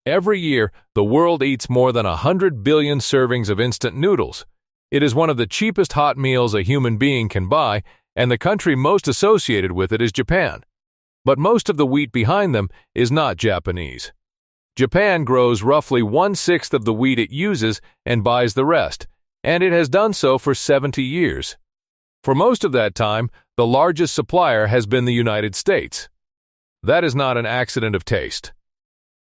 Every year, the world eats more than 100 billion servings of instant noodles. It is one of the cheapest hot meals a human being can buy, and the country most associated with it is Japan. But most of the wheat behind them is not Japanese. Japan grows roughly 1/6 of the wheat it uses and buys the rest, and it has done so for 70 years. For most of that time, the largest supplier has been the United States. That is not an accident of taste.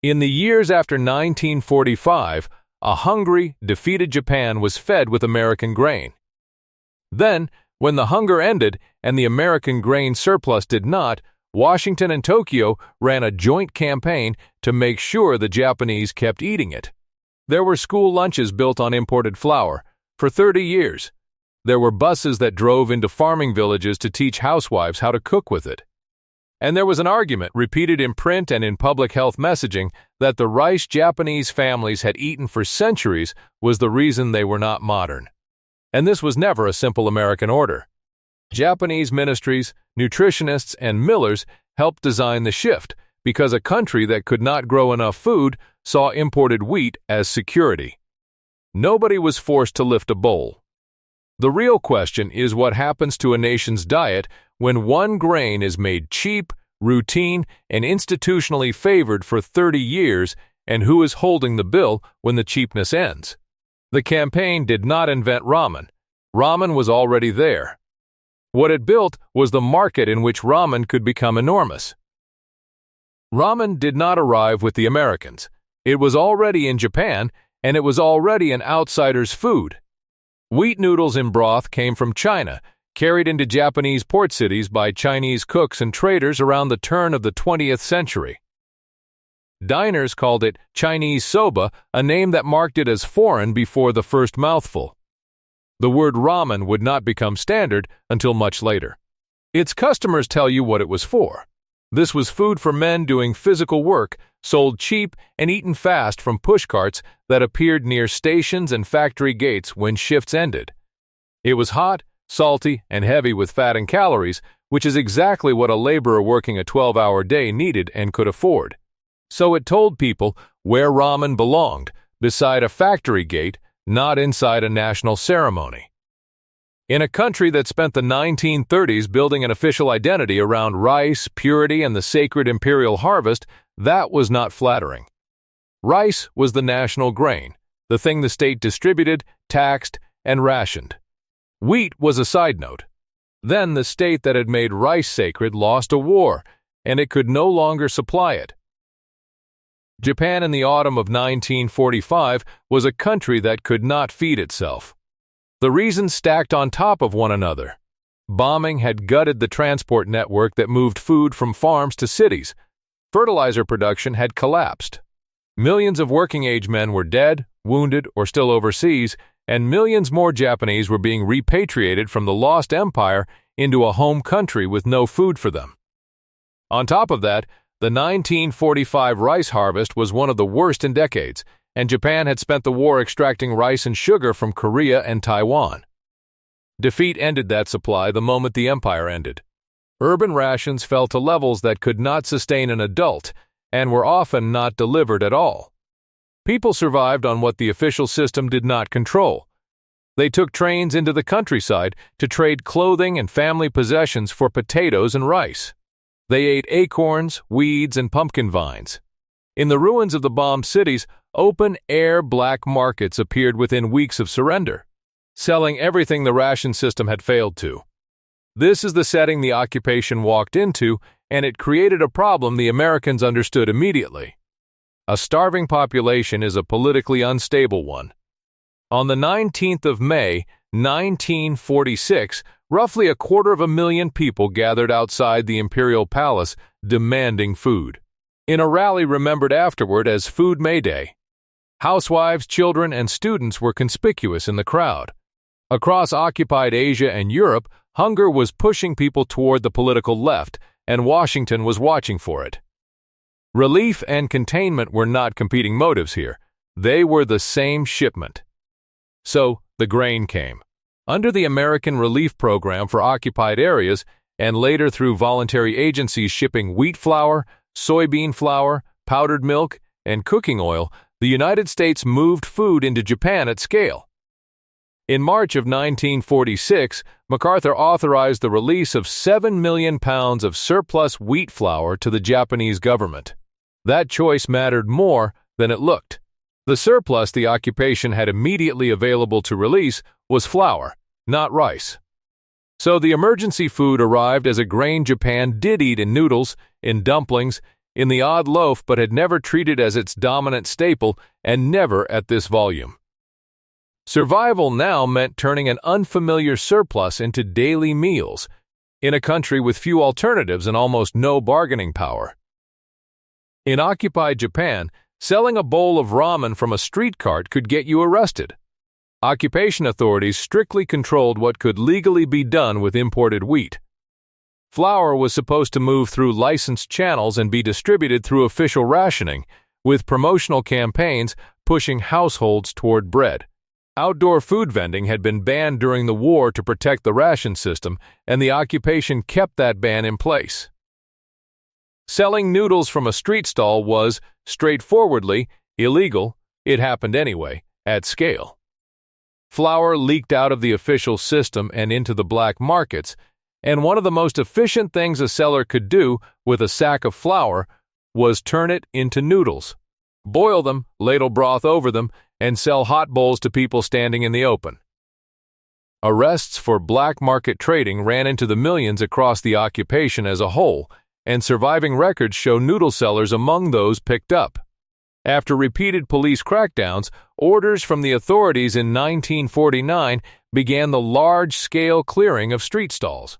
In the years after 1945, a hungry, defeated Japan was fed with American grain. Then, when the hunger ended and the American grain surplus did not, Washington and Tokyo ran a joint campaign to make sure the Japanese kept eating it. There were school lunches built on imported flour for 30 years. There were buses that drove into farming villages to teach housewives how to cook with it. And there was an argument repeated in print and in public health messaging that the rice Japanese families had eaten for centuries was the reason they were not modern. And this was never a simple American order. Japanese ministries, nutritionists, and millers helped design the shift because a country that could not grow enough food saw imported wheat as security. Nobody was forced to lift a bowl. The real question is what happens to a nation's diet when one grain is made cheap, routine, and institutionally favored for 30 years, and who is holding the bill when the cheapness ends? The campaign did not invent ramen. Ramen was already there. What it built was the market in which ramen could become enormous. Ramen did not arrive with the Americans. It was already in Japan, and it was already an outsider's food. Wheat noodles in broth came from China, carried into Japanese port cities by Chinese cooks and traders around the turn of the 20th century. Diners called it Chinese soba, a name that marked it as foreign before the first mouthful. The word ramen would not become standard until much later. Its customers tell you what it was for. This was food for men doing physical work, sold cheap and eaten fast from pushcarts that appeared near stations and factory gates when shifts ended. It was hot, salty, and heavy with fat and calories, which is exactly what a laborer working a 12-hour day needed and could afford. So it told people where ramen belonged, beside a factory gate, not inside a national ceremony. In a country that spent the 1930s building an official identity around rice, purity, and the sacred imperial harvest, that was not flattering. Rice was the national grain, the thing the state distributed, taxed, and rationed. Wheat was a side note. Then the state that had made rice sacred lost a war, and it could no longer supply it. Japan in the autumn of 1945 was a country that could not feed itself. The reasons stacked on top of one another. Bombing had gutted the transport network that moved food from farms to cities. Fertilizer production had collapsed. Millions of working-age men were dead, wounded, or still overseas, and millions more Japanese were being repatriated from the lost empire into a home country with no food for them. On top of that, the 1945 rice harvest was one of the worst in decades, and Japan had spent the war extracting rice and sugar from Korea and Taiwan. Defeat ended that supply the moment the empire ended. Urban rations fell to levels that could not sustain an adult and were often not delivered at all. People survived on what the official system did not control. They took trains into the countryside to trade clothing and family possessions for potatoes and rice. They ate acorns, weeds, and pumpkin vines. In the ruins of the bombed cities, open-air black markets appeared within weeks of surrender, selling everything the ration system had failed to. This is the setting the occupation walked into, and it created a problem the Americans understood immediately. A starving population is a politically unstable one. On the 19th of May, 1946, roughly 250,000 people gathered outside the Imperial Palace demanding food. In a rally remembered afterward as Food May Day, housewives, children, and students were conspicuous in the crowd. Across occupied Asia and Europe, hunger was pushing people toward the political left, and Washington was watching for it. Relief and containment were not competing motives here. They were the same shipment. So, the grain came. Under the American Relief Program for occupied areas, and later through voluntary agencies shipping wheat flour, soybean flour, powdered milk, and cooking oil, the United States moved food into Japan at scale. In March of 1946, MacArthur authorized the release of 7 million pounds of surplus wheat flour to the Japanese government. That choice mattered more than it looked. The surplus the occupation had immediately available to release was flour, not rice. So the emergency food arrived as a grain Japan did eat in noodles, in dumplings, in the odd loaf, but had never treated as its dominant staple, and never at this volume. Survival now meant turning an unfamiliar surplus into daily meals, in a country with few alternatives and almost no bargaining power. In occupied Japan, selling a bowl of ramen from a street cart could get you arrested. Occupation authorities strictly controlled what could legally be done with imported wheat. Flour was supposed to move through licensed channels and be distributed through official rationing, with promotional campaigns pushing households toward bread. Outdoor food vending had been banned during the war to protect the ration system, and the occupation kept that ban in place. Selling noodles from a street stall was, straightforwardly, illegal. It happened anyway, at scale. Flour leaked out of the official system and into the black markets, and one of the most efficient things a seller could do with a sack of flour was turn it into noodles. Boil them, ladle broth over them, and sell hot bowls to people standing in the open. Arrests for black market trading ran into the millions across the occupation as a whole, and surviving records show noodle sellers among those picked up. After repeated police crackdowns, orders from the authorities in 1949 began the large-scale clearing of street stalls.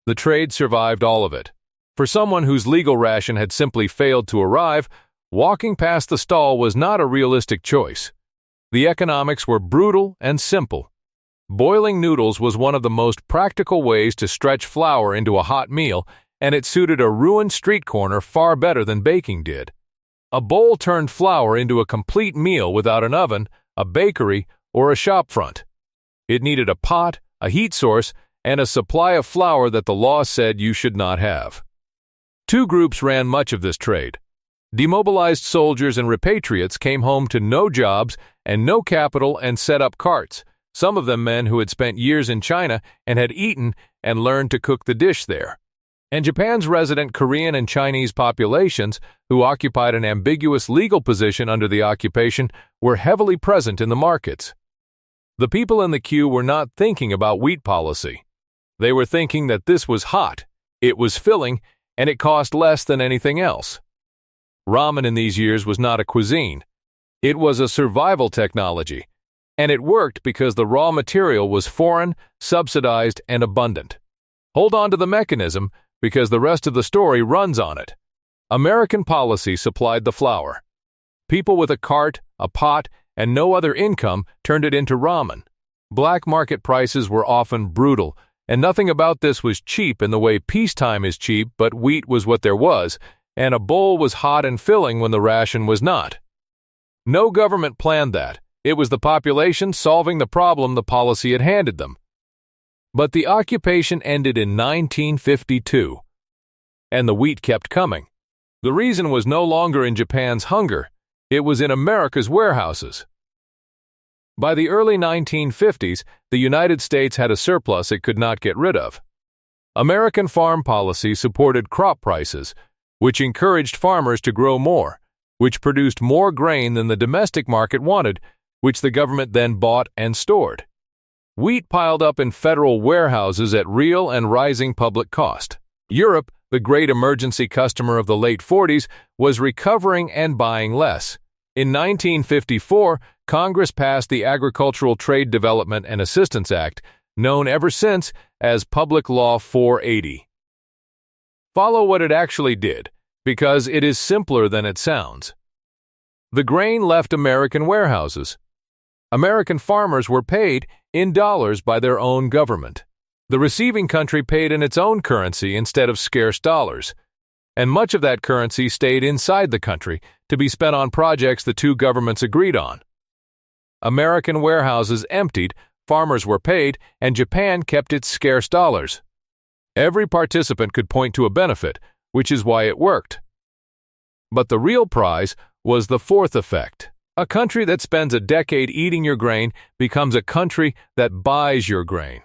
The trade survived all of it. For someone whose legal ration had simply failed to arrive, walking past the stall was not a realistic choice. The economics were brutal and simple. Boiling noodles was one of the most practical ways to stretch flour into a hot meal, and it suited a ruined street corner far better than baking did. A bowl turned flour into a complete meal without an oven, a bakery, or a shop front. It needed a pot, a heat source, and a supply of flour that the law said you should not have. Two groups ran much of this trade. Demobilized soldiers and repatriates came home to no jobs and no capital and set up carts, some of them men who had spent years in China and had eaten and learned to cook the dish there. And Japan's resident Korean and Chinese populations, who occupied an ambiguous legal position under the occupation, were heavily present in the markets. The people in the queue were not thinking about wheat policy. They were thinking that this was hot, it was filling, and it cost less than anything else. Ramen in these years was not a cuisine. It was a survival technology, and it worked because the raw material was foreign, subsidized, and abundant. Hold on to the mechanism, because the rest of the story runs on it. American policy supplied the flour. People with a cart, a pot, and no other income turned it into ramen. Black market prices were often brutal, and nothing about this was cheap in the way peacetime is cheap, but wheat was what there was, and a bowl was hot and filling when the ration was not. No government planned that. It was the population solving the problem the policy had handed them. But the occupation ended in 1952, and the wheat kept coming. The reason was no longer in Japan's hunger, it was in America's warehouses. By the early 1950s, the United States had a surplus it could not get rid of. American farm policy supported crop prices, which encouraged farmers to grow more, which produced more grain than the domestic market wanted, which the government then bought and stored. Wheat piled up in federal warehouses at real and rising public cost. Europe, the great emergency customer of the late 40s, was recovering and buying less. In 1954, Congress passed the Agricultural Trade Development and Assistance Act, known ever since as Public Law 480. Follow what it actually did, because it is simpler than it sounds. The grain left American warehouses. American farmers were paid in dollars by their own government. The receiving country paid in its own currency instead of scarce dollars, and much of that currency stayed inside the country to be spent on projects the two governments agreed on. American warehouses emptied, farmers were paid, and Japan kept its scarce dollars. Every participant could point to a benefit, which is why it worked. But the real prize was the fourth effect. A country that spends a decade eating your grain becomes a country that buys your grain.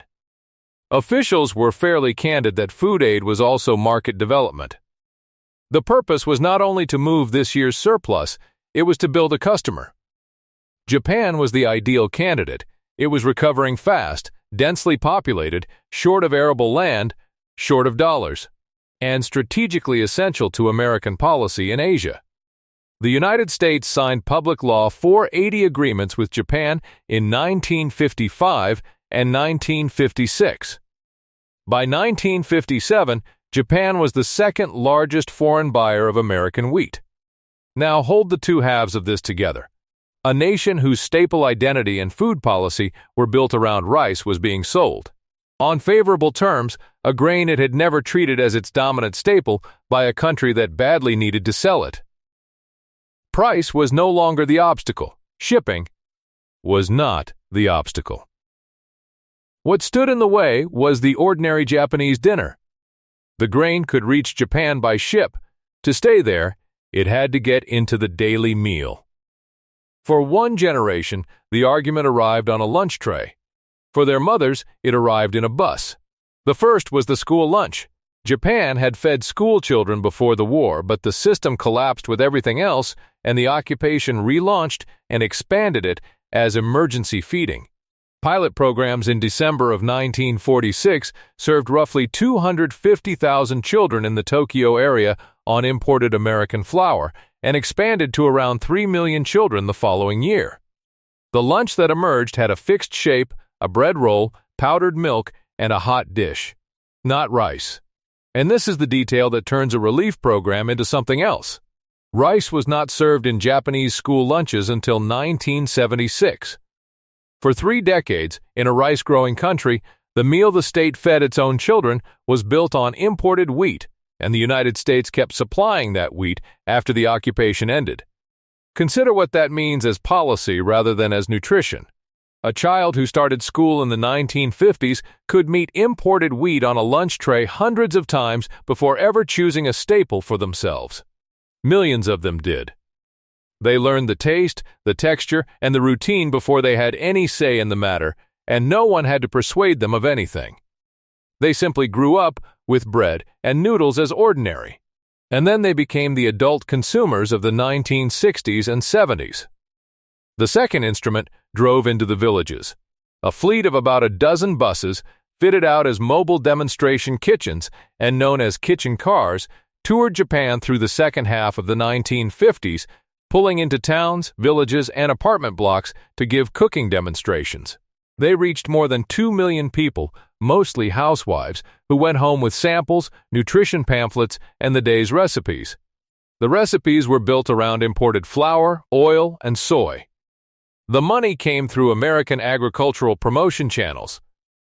Officials were fairly candid that food aid was also market development. The purpose was not only to move this year's surplus, it was to build a customer. Japan was the ideal candidate. It was recovering fast, densely populated, short of arable land, short of dollars, and strategically essential to American policy in Asia. The United States signed Public Law 480 agreements with Japan in 1955 and 1956. By 1957, Japan was the second largest foreign buyer of American wheat. Now hold the two halves of this together. A nation whose staple identity and food policy were built around rice was being sold, on favorable terms, a grain it had never treated as its dominant staple by a country that badly needed to sell it. Price was no longer the obstacle. Shipping was not the obstacle. What stood in the way was the ordinary Japanese dinner. The grain could reach Japan by ship. To stay there, it had to get into the daily meal. For one generation, the argument arrived on a lunch tray. For their mothers, it arrived in a bus. The first was the school lunch. Japan had fed school children before the war, but the system collapsed with everything else, and the occupation relaunched and expanded it as emergency feeding. Pilot programs in December of 1946 served roughly 250,000 children in the Tokyo area on imported American flour, and expanded to around 3 million children the following year. The lunch that emerged had a fixed shape, a bread roll, powdered milk, and a hot dish. Not rice. And this is the detail that turns a relief program into something else. Rice was not served in Japanese school lunches until 1976. For 3 decades, in a rice-growing country, the meal the state fed its own children was built on imported wheat, and the United States kept supplying that wheat after the occupation ended. Consider what that means as policy rather than as nutrition. A child who started school in the 1950s could meet imported wheat on a lunch tray hundreds of times before ever choosing a staple for themselves. Millions of them did. They learned the taste, the texture, and the routine before they had any say in the matter, and no one had to persuade them of anything. They simply grew up with bread and noodles as ordinary, and then they became the adult consumers of the 1960s and 70s. The second instrument drove into the villages. A fleet of about a dozen buses, fitted out as mobile demonstration kitchens and known as kitchen cars, toured Japan through the second half of the 1950s, pulling into towns, villages, and apartment blocks to give cooking demonstrations. They reached more than 2 million people, mostly housewives, who went home with samples, nutrition pamphlets, and the day's recipes. The recipes were built around imported flour, oil, and soy. The money came through American agricultural promotion channels.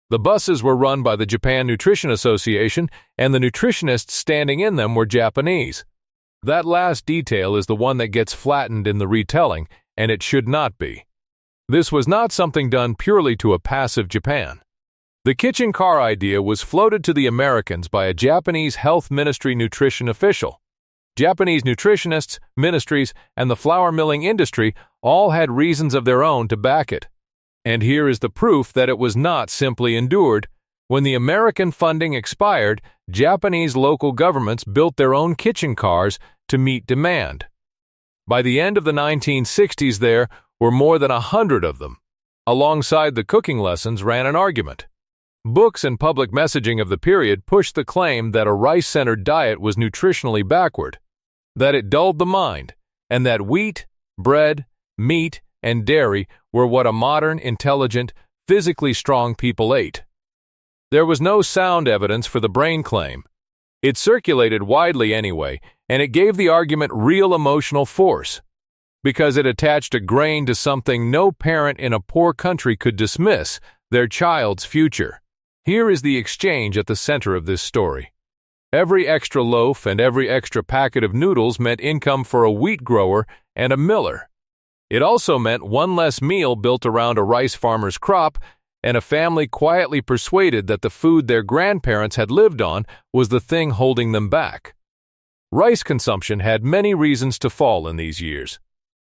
The buses were run by the Japan Nutrition Association, and the nutritionists standing in them were Japanese. That last detail is the one that gets flattened in the retelling, and it should not be. This was not something done purely to a passive Japan. The kitchen car idea was floated to the Americans by a Japanese health ministry nutrition official. Japanese nutritionists, ministries, and the flour milling industry all had reasons of their own to back it. And here is the proof that it was not simply endured. When the American funding expired, Japanese local governments built their own kitchen cars to meet demand. By the end of the 1960s, there were more than 100 of them. Alongside the cooking lessons ran an argument. Books and public messaging of the period pushed the claim that a rice-centered diet was nutritionally backward, that it dulled the mind, and that wheat, bread, meat, and dairy were what a modern, intelligent, physically strong people ate. There was no sound evidence for the brain claim. It circulated widely anyway, and it gave the argument real emotional force, because it attached a grain to something no parent in a poor country could dismiss, their child's future. Here is the exchange at the center of this story. Every extra loaf and every extra packet of noodles meant income for a wheat grower and a miller. It also meant one less meal built around a rice farmer's crop, and a family quietly persuaded that the food their grandparents had lived on was the thing holding them back. Rice consumption had many reasons to fall in these years.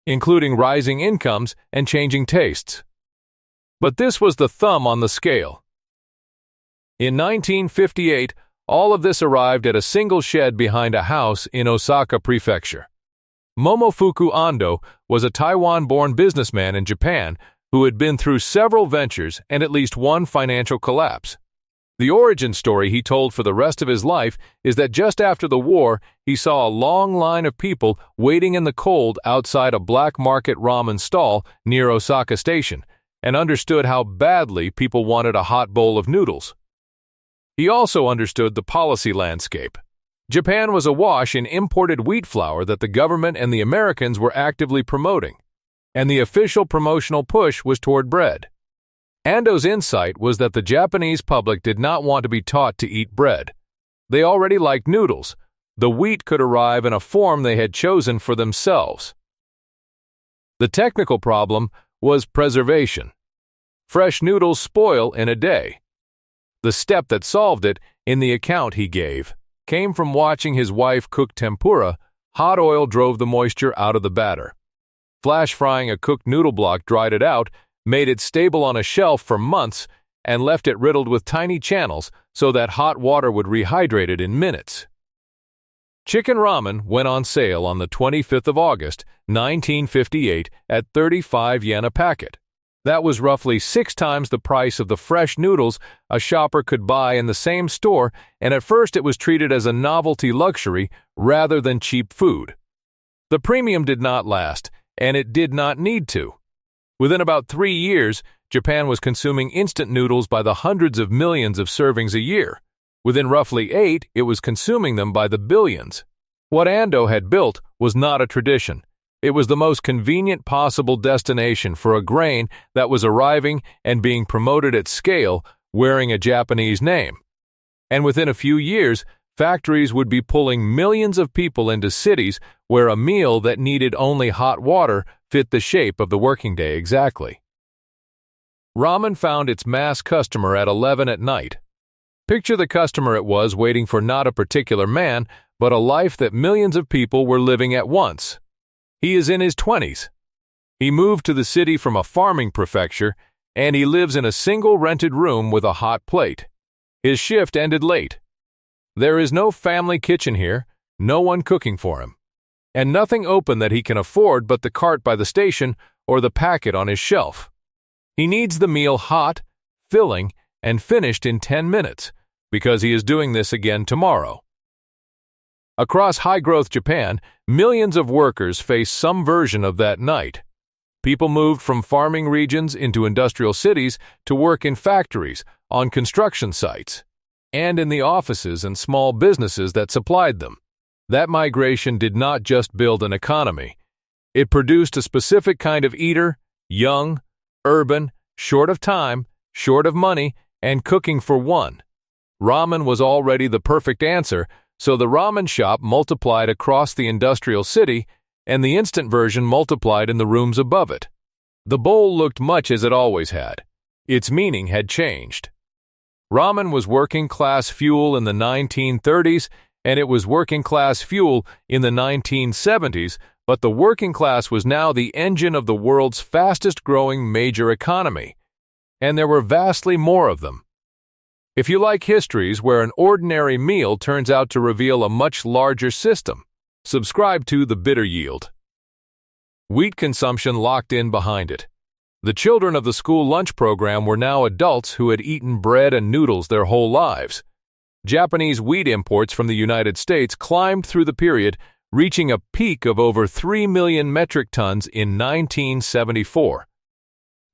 including rising incomes and changing tastes. But this was the thumb on the scale. In 1958, all of this arrived at a single shed behind a house in Osaka Prefecture. Momofuku Ando was a Taiwan-born businessman in Japan who had been through several ventures and at least one financial collapse. The origin story he told for the rest of his life is that just after the war, he saw a long line of people waiting in the cold outside a black market ramen stall near Osaka Station and understood how badly people wanted a hot bowl of noodles. He also understood the policy landscape. Japan was awash in imported wheat flour that the government and the Americans were actively promoting, and the official promotional push was toward bread. Ando's insight was that the Japanese public did not want to be taught to eat bread. They already liked noodles. The wheat could arrive in a form they had chosen for themselves. The technical problem was preservation. Fresh noodles spoil in a day. The step that solved it, in the account he gave, came from watching his wife cook tempura. Hot oil drove the moisture out of the batter. Flash frying a cooked noodle block dried it out, made it stable on a shelf for months, and left it riddled with tiny channels so that hot water would rehydrate it in minutes. Chicken ramen went on sale on the 25th of August, 1958 at 35 yen a packet. That was roughly 6 times the price of the fresh noodles a shopper could buy in the same store, and at first it was treated as a novelty luxury rather than cheap food. The premium did not last, and it did not need to. Within about 3 years, Japan was consuming instant noodles by the hundreds of millions of servings a year. Within roughly 8, it was consuming them by the billions. What Ando had built was not a tradition. It was the most convenient possible destination for a grain that was arriving and being promoted at scale, wearing a Japanese name. And within a few years, factories would be pulling millions of people into cities where a meal that needed only hot water fit the shape of the working day exactly. Ramen found its mass customer at 11 at night. Picture the customer it was waiting for not a particular man, but a life that millions of people were living at once. He is in his 20s. He moved to the city from a farming prefecture, and he lives in a single rented room with a hot plate. His shift ended late. There is no family kitchen here, no one cooking for him, and nothing open that he can afford but the cart by the station or the packet on his shelf. He needs the meal hot, filling, and finished in 10 minutes, because he is doing this again tomorrow. Across high-growth Japan, millions of workers face some version of that night. People moved from farming regions into industrial cities to work in factories, on construction sites, and in the offices and small businesses that supplied them. That migration did not just build an economy. It produced a specific kind of eater, young, urban, short of time, short of money, and cooking for one. Ramen was already the perfect answer, so the ramen shop multiplied across the industrial city, and the instant version multiplied in the rooms above it. The bowl looked much as it always had. Its meaning had changed. Ramen was working-class fuel in the 1930s, and it was working-class fuel in the 1970s, but the working class was now the engine of the world's fastest-growing major economy, and there were vastly more of them. If you like histories where an ordinary meal turns out to reveal a much larger system, subscribe to The Bitter Yield. Wheat consumption locked in behind it. The children of the school lunch program were now adults who had eaten bread and noodles their whole lives. Japanese wheat imports from the United States climbed through the period, reaching a peak of over 3 million metric tons in 1974.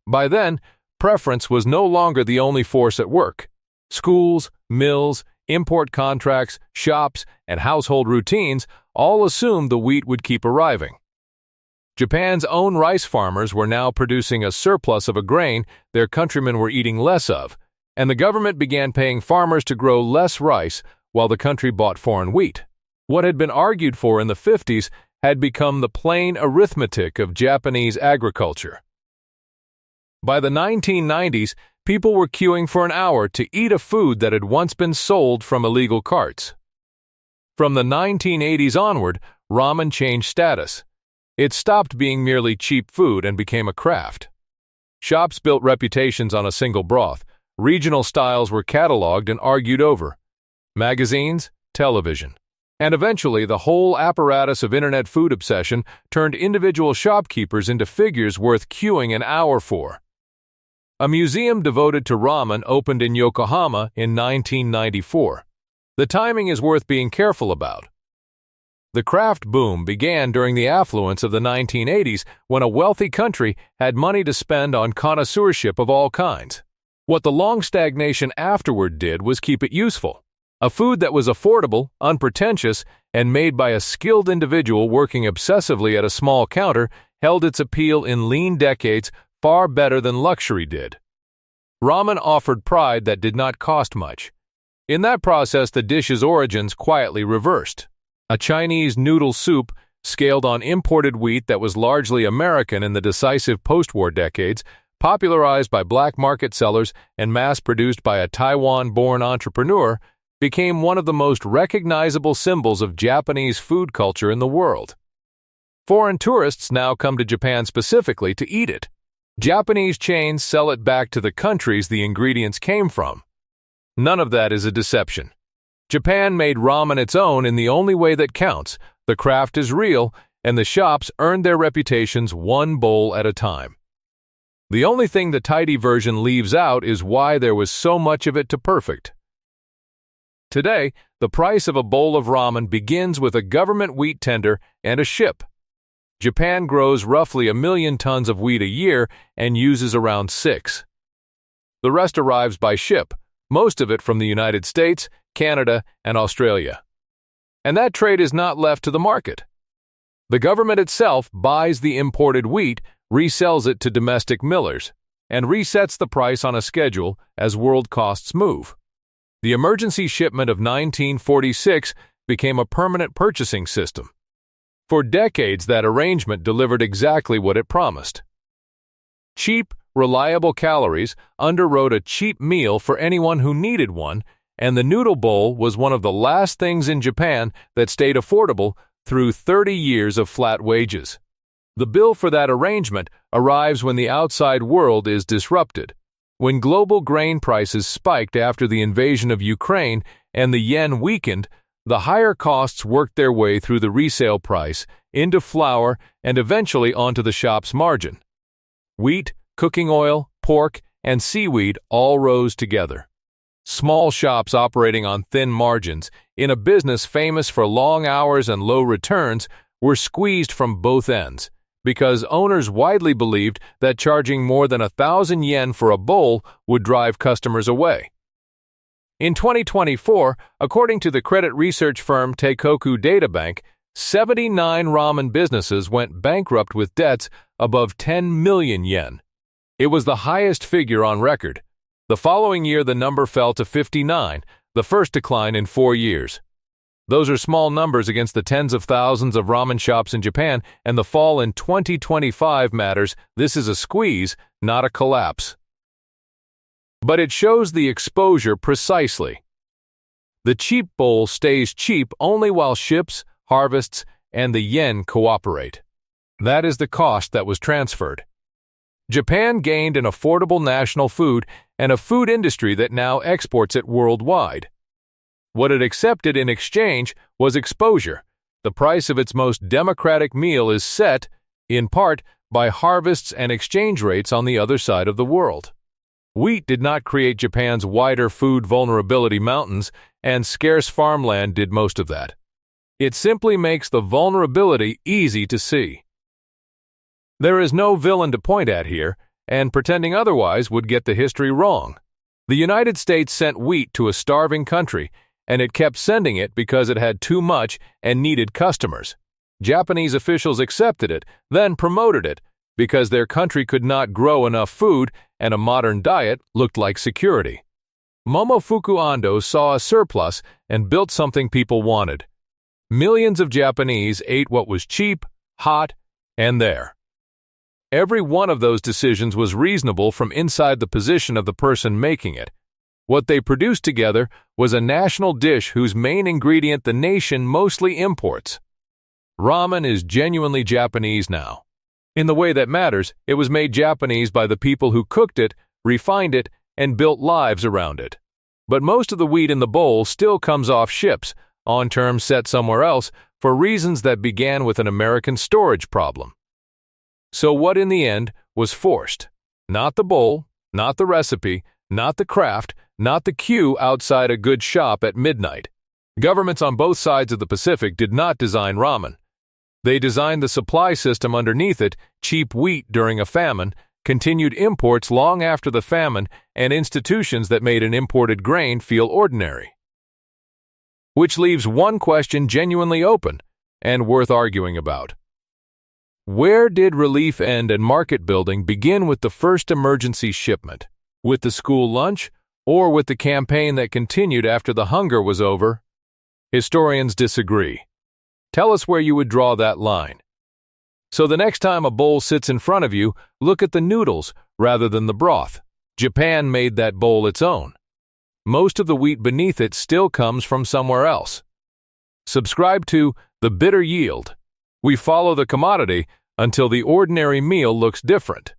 By then, preference was no longer the only force at work. Schools, mills, import contracts, shops, and household routines all assumed the wheat would keep arriving. Japan's own rice farmers were now producing a surplus of a grain their countrymen were eating less of, and the government began paying farmers to grow less rice while the country bought foreign wheat. What had been argued for in the 50s had become the plain arithmetic of Japanese agriculture. By the 1990s, people were queuing for an hour to eat a food that had once been sold from illegal carts. From the 1980s onward, ramen changed status. It stopped being merely cheap food and became a craft. Shops built reputations on a single broth. Regional styles were cataloged and argued over. Magazines, television, and eventually the whole apparatus of internet food obsession turned individual shopkeepers into figures worth queuing an hour for. A museum devoted to ramen opened in Yokohama in 1994. The timing is worth being careful about. The craft boom began during the affluence of the 1980s when a wealthy country had money to spend on connoisseurship of all kinds. What the long stagnation afterward did was keep it useful. A food that was affordable, unpretentious, and made by a skilled individual working obsessively at a small counter held its appeal in lean decades far better than luxury did. Ramen offered pride that did not cost much. In that process, the dish's origins quietly reversed. A Chinese noodle soup, scaled on imported wheat that was largely American in the decisive post-war decades, popularized by black market sellers and mass-produced by a Taiwan-born entrepreneur, became one of the most recognizable symbols of Japanese food culture in the world. Foreign tourists now come to Japan specifically to eat it. Japanese chains sell it back to the countries the ingredients came from. None of that is a deception. Japan made ramen its own in the only way that counts. The craft is real, and the shops earned their reputations one bowl at a time. The only thing the tidy version leaves out is why there was so much of it to perfect. Today, the price of a bowl of ramen begins with a government wheat tender and a ship. Japan grows roughly 1 million tons of wheat a year and uses around 6. The rest arrives by ship, most of it from the United States, Canada, and Australia. And that trade is not left to the market. The government itself buys the imported wheat, resells it to domestic millers, and resets the price on a schedule as world costs move. The emergency shipment of 1946 became a permanent purchasing system. For decades, that arrangement delivered exactly what it promised. Cheap, reliable calories underwrote a cheap meal for anyone who needed one, and the noodle bowl was one of the last things in Japan that stayed affordable through 30 years of flat wages. The bill for that arrangement arrives when the outside world is disrupted. When global grain prices spiked after the invasion of Ukraine and the yen weakened, the higher costs worked their way through the resale price, into flour, and eventually onto the shop's margin. Wheat, cooking oil, pork, and seaweed all rose together. Small shops operating on thin margins, in a business famous for long hours and low returns, were squeezed from both ends, because owners widely believed that charging more than 1,000 yen for a bowl would drive customers away. In 2024, according to the credit research firm Teikoku Databank, 79 ramen businesses went bankrupt with debts above 10 million yen. It was the highest figure on record. The following year, the number fell to 59, the first decline in 4 years. Those are small numbers against the tens of thousands of ramen shops in Japan, and the fall in 2025 matters. This is a squeeze, not a collapse. But it shows the exposure precisely. The cheap bowl stays cheap only while ships, harvests, and the yen cooperate. That is the cost that was transferred. Japan gained an affordable national food and a food industry that now exports it worldwide. What it accepted in exchange was exposure. The price of its most democratic meal is set, in part, by harvests and exchange rates on the other side of the world. Wheat did not create Japan's wider food vulnerability mountains, and scarce farmland did most of that. It simply makes the vulnerability easy to see. There is no villain to point at here, and pretending otherwise would get the history wrong. The United States sent wheat to a starving country, and it kept sending it because it had too much and needed customers. Japanese officials accepted it, then promoted it, because their country could not grow enough food and a modern diet looked like security. Momofuku Ando saw a surplus and built something people wanted. Millions of Japanese ate what was cheap, hot, and there. Every one of those decisions was reasonable from inside the position of the person making it. What they produced together was a national dish whose main ingredient the nation mostly imports. Ramen is genuinely Japanese now. In the way that matters, it was made Japanese by the people who cooked it, refined it, and built lives around it. But most of the wheat in the bowl still comes off ships, on terms set somewhere else, for reasons that began with an American storage problem. So what in the end was forced? Not the bowl, not the recipe, not the craft, not the queue outside a good shop at midnight. Governments on both sides of the Pacific did not design ramen. They designed the supply system underneath it, cheap wheat during a famine, continued imports long after the famine, and institutions that made an imported grain feel ordinary. Which leaves one question genuinely open and worth arguing about. Where did relief end and market building begin with the first emergency shipment? With the school lunch, or with the campaign that continued after the hunger was over? Historians disagree. Tell us where you would draw that line. So the next time a bowl sits in front of you, look at the noodles rather than the broth. Japan made that bowl its own. Most of the wheat beneath it still comes from somewhere else. Subscribe to The Bitter Yield. We follow the commodity until the ordinary meal looks different.